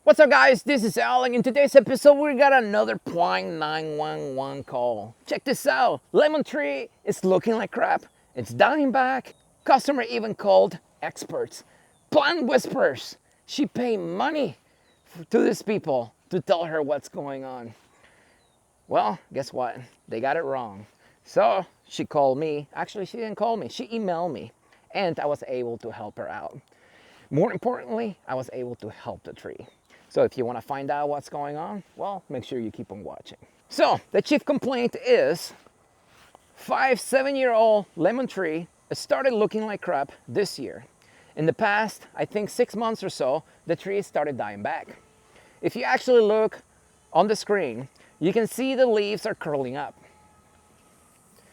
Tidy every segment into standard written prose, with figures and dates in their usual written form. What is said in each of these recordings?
What's up guys, this is Al, and in today's episode we got another prank 911 call. Check this out, lemon tree is looking like crap, it's dying back, customer even called experts, plant whisperers. She paid money to these people to tell her what's going on. Well, guess what, they got it wrong. So she called me, actually she didn't call me, she emailed me, and I was able to help her out. More importantly, I was able to help the tree. So if you want to find out what's going on, well, make sure you keep on watching. So the chief complaint is 7-year-old lemon tree started looking like crap this year. In the past, I think 6 months or so, the tree started dying back. If you actually look on the screen, you can see the leaves are curling up.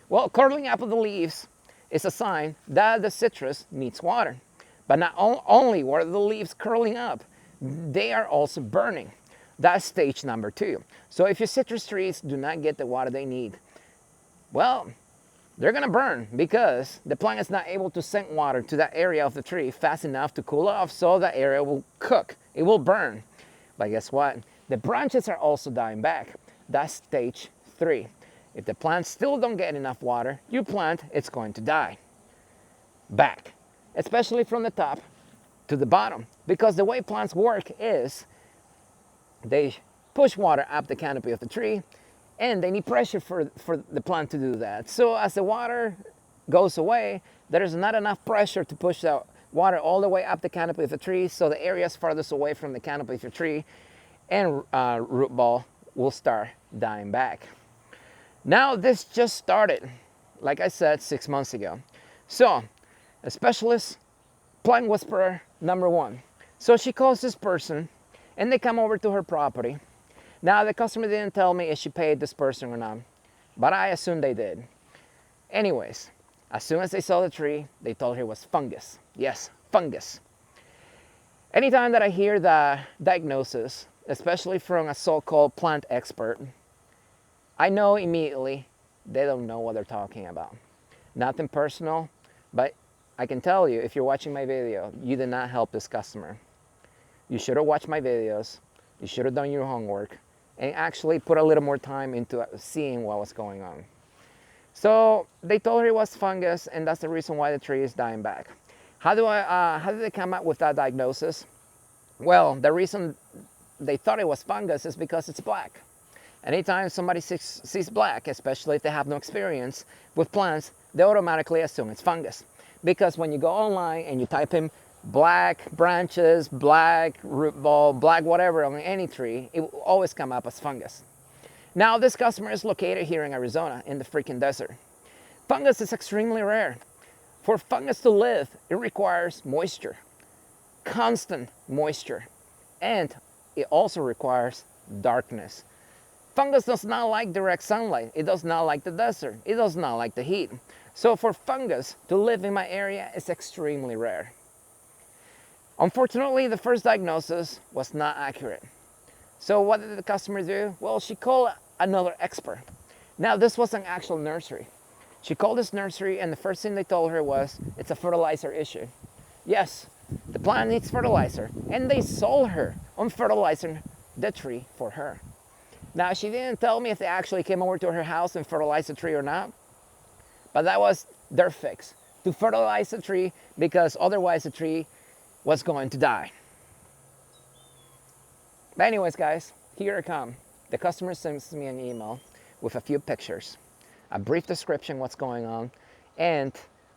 Well, curling up of the leaves is a sign that the citrus needs water. But not only were the leaves curling up, they are also burning. That's stage number 2. So if your citrus trees do not get the water they need, well, they're gonna burn because the plant is not able to send water to that area of the tree fast enough to cool off, so that area will cook, it will burn. But guess what? The branches are also dying back. That's stage 3. If the plant still don't get enough water, your plant is going to die back, especially from the top to the bottom, because the way plants work is they push water up the canopy of the tree, and they need pressure for the plant to do that. So as the water goes away, there's not enough pressure to push the water all the way up the canopy of the tree, so the areas farthest away from the canopy of your tree and root ball will start dying back. Now this just started, like I said, 6 months ago. So a specialist plant whisperer number 1. So she calls this person and they come over to her property. Now the customer didn't tell me if she paid this person or not, but I assume they did. Anyways, as soon as they saw the tree, they told her it was fungus. Yes, fungus. Anytime that I hear the diagnosis, especially from a so-called plant expert, I know immediately they don't know what they're talking about. Nothing personal, but I can tell you, if you're watching my video, you did not help this customer. You should have watched my videos, you should have done your homework, and actually put a little more time into seeing what was going on. So they told her it was fungus, and that's the reason why the tree is dying back. How did they come up with that diagnosis? Well, the reason they thought it was fungus is because it's black. Anytime somebody sees black, especially if they have no experience with plants, they automatically assume it's fungus. Because when you go online and you type in black branches, black root ball, black whatever on any tree, it will always come up as fungus. Now this customer is located here in Arizona in the freaking desert. Fungus is extremely rare. For fungus to live, it requires moisture, constant moisture, and it also requires darkness. Fungus does not like direct sunlight. It does not like the desert. It does not like the heat. So for fungus to live in my area is extremely rare. Unfortunately, the first diagnosis was not accurate. So what did the customer do? Well, she called another expert. Now this was an actual nursery. She called this nursery, and the first thing they told her was, it's a fertilizer issue. Yes, the plant needs fertilizer, and they sold her on fertilizing the tree for her. Now, she didn't tell me if they actually came over to her house and fertilized the tree or not, but that was their fix, to fertilize the tree, because otherwise the tree was going to die. But anyways, guys, here I come. The customer sends me an email with a few pictures, a brief description what's going on, and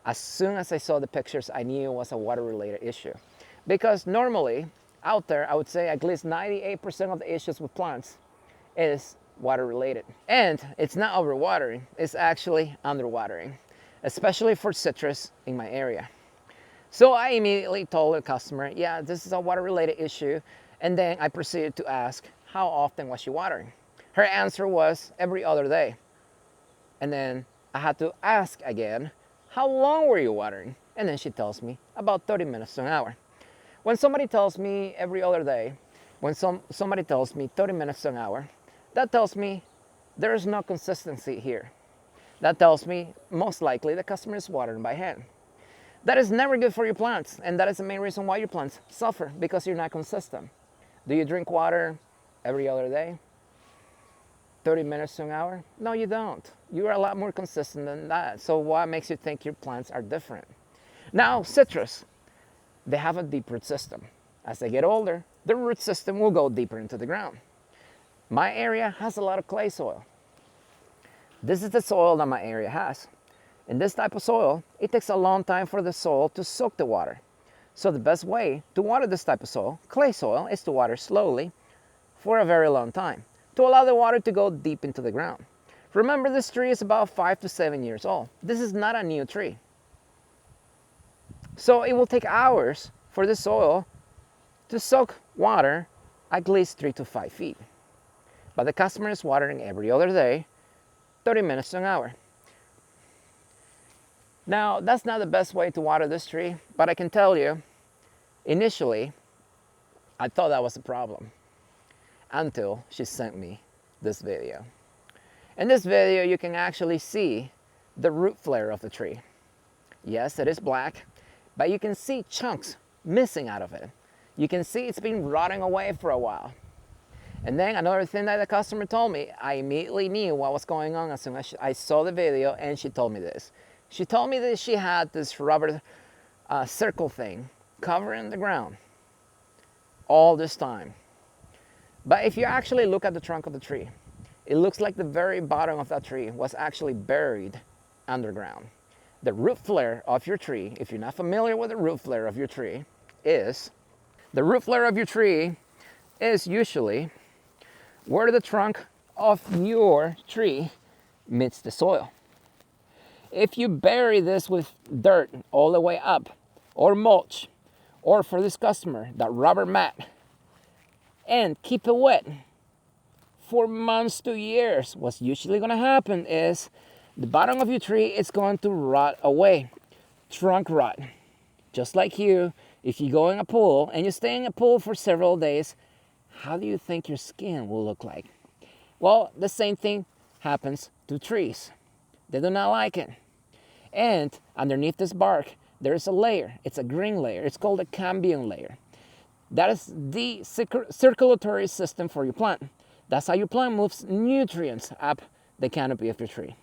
as soon as I saw the pictures, I knew it was a water-related issue. Because normally, out there, I would say at least 98% of the issues with plants is water related. And it's not overwatering, it's actually underwatering, especially for citrus in my area. So I immediately told the customer, yeah, this is a water related issue. And then I proceeded to ask, how often was she watering? Her answer was every other day. And then I had to ask again, how long were you watering? And then she tells me about 30 minutes to an hour. When somebody tells me every other day, when somebody tells me 30 minutes to an hour, that tells me there is no consistency here. That tells me most likely the customer is watering by hand. That is never good for your plants, and that is the main reason why your plants suffer, because you're not consistent. Do you drink water every other day? 30 minutes to an hour? No, you don't. You're a lot more consistent than that. So what makes you think your plants are different? Now, citrus, they have a deep root system. As they get older, the root system will go deeper into the ground. My area has a lot of clay soil. This is the soil that my area has. In this type of soil, it takes a long time for the soil to soak the water. So the best way to water this type of soil, clay soil, is to water slowly for a very long time to allow the water to go deep into the ground. Remember, this tree is about 5 to 7 years old. This is not a new tree. So it will take hours for the soil to soak water at least 3 to 5 feet. But the customer is watering every other day, 30 minutes to an hour. Now, that's not the best way to water this tree, but I can tell you, initially, I thought that was a problem until she sent me this video. In this video, you can actually see the root flare of the tree. Yes, it is black, but you can see chunks missing out of it. You can see it's been rotting away for a while. And then another thing that the customer told me, I immediately knew what was going on as soon as I saw the video, and she told me this. She told me that she had this rubber circle thing covering the ground all this time. But if you actually look at the trunk of the tree, it looks like the very bottom of that tree was actually buried underground. The root flare of your tree, if you're not familiar with the root flare of your tree, is usually where the trunk of your tree meets the soil. If you bury this with dirt all the way up, or mulch, or for this customer, that rubber mat, and keep it wet for months to years, what's usually going to happen is the bottom of your tree is going to rot away, trunk rot. Just like you, if you go in a pool and you stay in a pool for several days, how do you think your skin will look like? Well, the same thing happens to trees. They do not like it. And underneath this bark, there is a layer. It's a green layer. It's called a cambium layer. That is the circulatory system for your plant. That's how your plant moves nutrients up the canopy of your tree.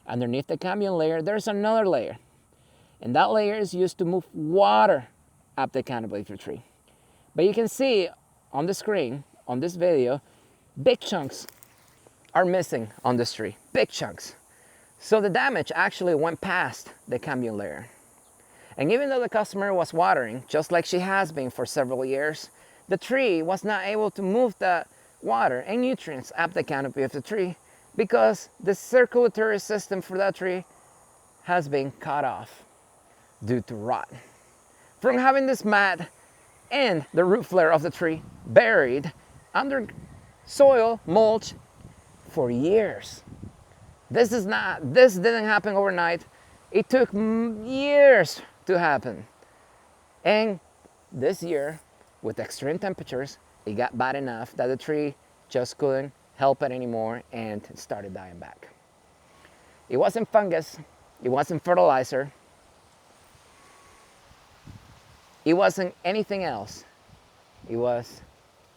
Underneath the cambium layer, there's another layer. And that layer is used to move water up the canopy of your tree. But you can see on the screen, on this video, big chunks are missing on this tree. Big chunks. So the damage actually went past the cambium layer. And even though the customer was watering, just like she has been for several years, the tree was not able to move the water and nutrients up the canopy of the tree because the circulatory system for that tree has been cut off due to rot. From having this mat and the root flare of the tree buried under soil, mulch, for years. This didn't happen overnight. It took years to happen. And this year, with extreme temperatures, it got bad enough that the tree just couldn't help it anymore and started dying back. It wasn't fungus, it wasn't fertilizer, it wasn't anything else. It was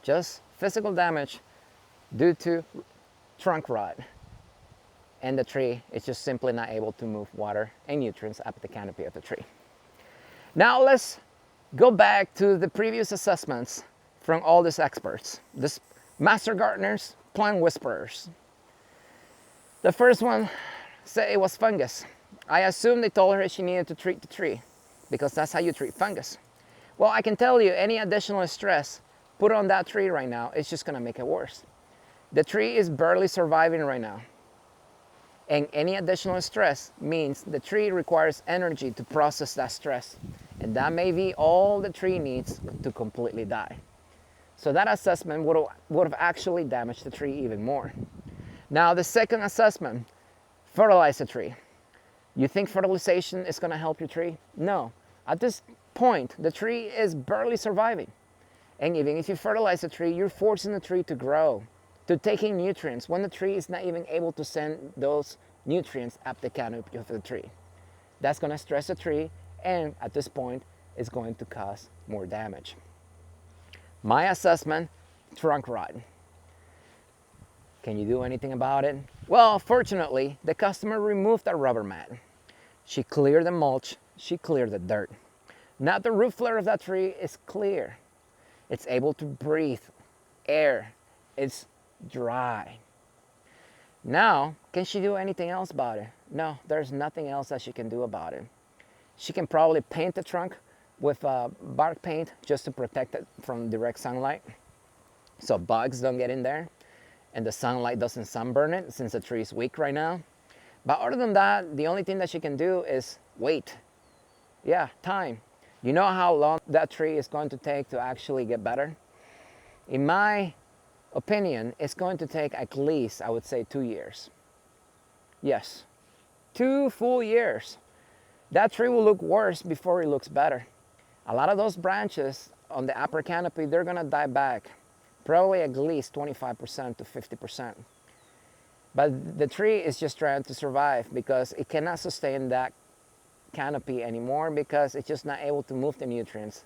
just physical damage due to trunk rot. And the tree is just simply not able to move water and nutrients up the canopy of the tree. Now let's go back to the previous assessments from all these experts, these master gardeners, plant whisperers. The first one said it was fungus. I assume they told her she needed to treat the tree because that's how you treat fungus. Well, I can tell you any additional stress put on that tree right now is just gonna make it worse. The tree is barely surviving right now. And any additional stress means the tree requires energy to process that stress. And that may be all the tree needs to completely die. So that assessment would have actually damaged the tree even more. Now the second assessment, fertilize the tree. You think fertilization is gonna help your tree? No. At this point, the tree is barely surviving. And even if you fertilize the tree, you're forcing the tree to grow, to take in nutrients when the tree is not even able to send those nutrients up the canopy of the tree. That's going to stress the tree, and at this point, it's going to cause more damage. My assessment trunk rot. Can you do anything about it? Well, fortunately, the customer removed the rubber mat. She cleared the mulch, she cleared the dirt. Now the root flare of that tree is clear. It's able to breathe air. It's dry. Now, can she do anything else about it? No, there's nothing else that she can do about it. She can probably paint the trunk with bark paint just to protect it from direct sunlight so bugs don't get in there and the sunlight doesn't sunburn it since the tree is weak right now. But other than that, the only thing that she can do is wait. Yeah, time. You know how long that tree is going to take to actually get better? In my opinion, it's going to take at least, I would say, 2 years. Yes, 2 full years. That tree will look worse before it looks better. A lot of those branches on the upper canopy, they're gonna die back. Probably at least 25% to 50%. But the tree is just trying to survive because it cannot sustain that canopy anymore because it's just not able to move the nutrients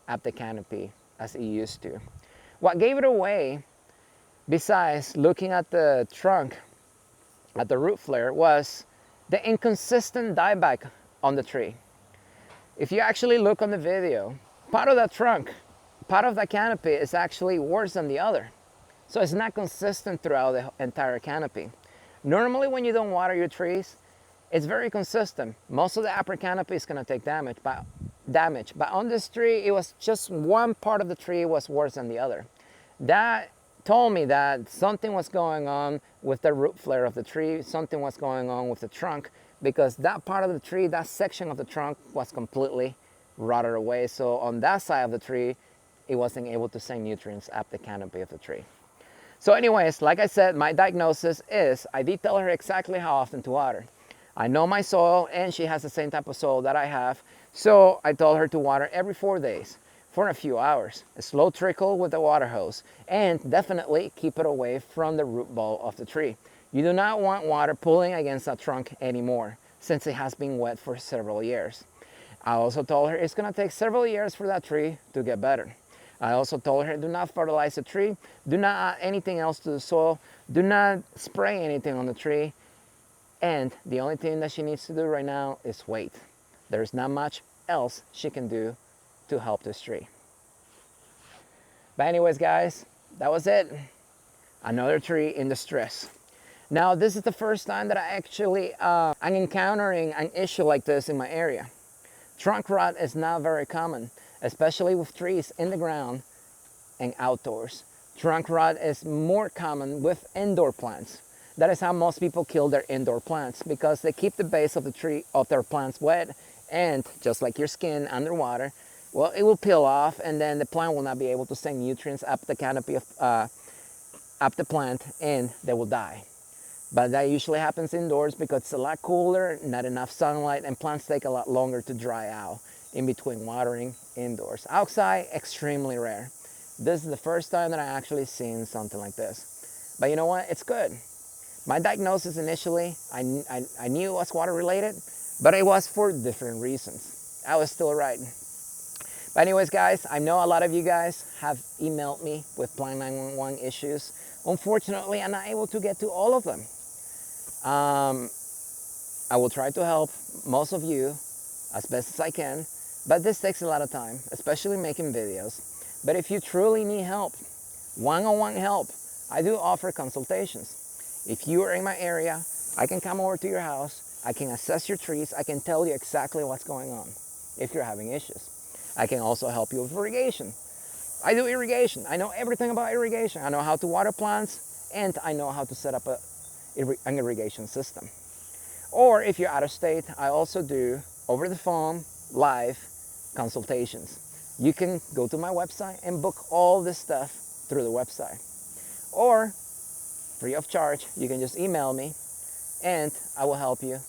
up the canopy as it used to. What gave it away, besides looking at the trunk, at the root flare, was the inconsistent dieback on the tree. If you actually look on the video, part of that trunk, part of that canopy is actually worse than the other. So it's not consistent throughout the entire canopy. Normally when you don't water your trees, it's very consistent. Most of the upper canopy is gonna take damage. But on this tree, it was just one part of the tree was worse than the other. That told me that something was going on with the root flare of the tree, something was going on with the trunk, because that part of the tree, that section of the trunk was completely rotted away. So on that side of the tree, it wasn't able to send nutrients up the canopy of the tree. So anyways, like I said, my diagnosis is, I did tell her exactly how often to water. I know my soil and she has the same type of soil that I have. So I told her to water every 4 days for a few hours. A slow trickle with the water hose, and definitely keep it away from the root ball of the tree. You do not want water pulling against that trunk anymore since it has been wet for several years. I also told her it's gonna take several years for that tree to get better. I also told her do not fertilize the tree, do not add anything else to the soil, do not spray anything on the tree, and the only thing that she needs to do right now is wait. There's not much else she can do to help this tree. But anyways, guys, that was it. Another tree in distress. Now, this is the first time that I actually I'm encountering an issue like this in my area. Trunk rot is not very common, especially with trees in the ground and outdoors. Trunk rot is more common with indoor plants. That is how most people kill their indoor plants, because they keep the base of the tree of their plants wet, and just like your skin underwater, well, it will peel off, and then the plant will not be able to send nutrients up the canopy of up the plant, and they will die. But that usually happens indoors because it's a lot cooler, not enough sunlight, and plants take a lot longer to dry out in between watering indoors. Outside, extremely rare. This is the first time that I actually seen something like this. But you know what? It's good. My diagnosis initially, I knew it was water related, but it was for different reasons. I was still right. But anyways, guys, I know a lot of you guys have emailed me with Plant 911 issues. Unfortunately, I'm not able to get to all of them. I will try to help most of you as best as I can, but this takes a lot of time, especially making videos. But if you truly need help, one-on-one help, I do offer consultations. If you are in my area, I can come over to your house, I can assess your trees, I can tell you exactly what's going on if you're having issues. I can also help you with irrigation. I do irrigation. I know everything about irrigation. I know how to water plants, and I know how to set up an irrigation system. Or if you're out of state, I also do over the phone, live consultations. You can go to my website and book all this stuff through the website. Or, free of charge, you can just email me and I will help you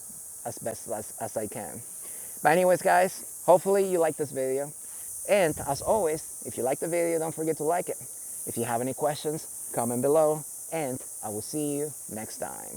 as best as I can. But anyways, guys, hopefully you like this video. And as always, if you like the video, don't forget to like it. If you have any questions, comment below, and I will see you next time.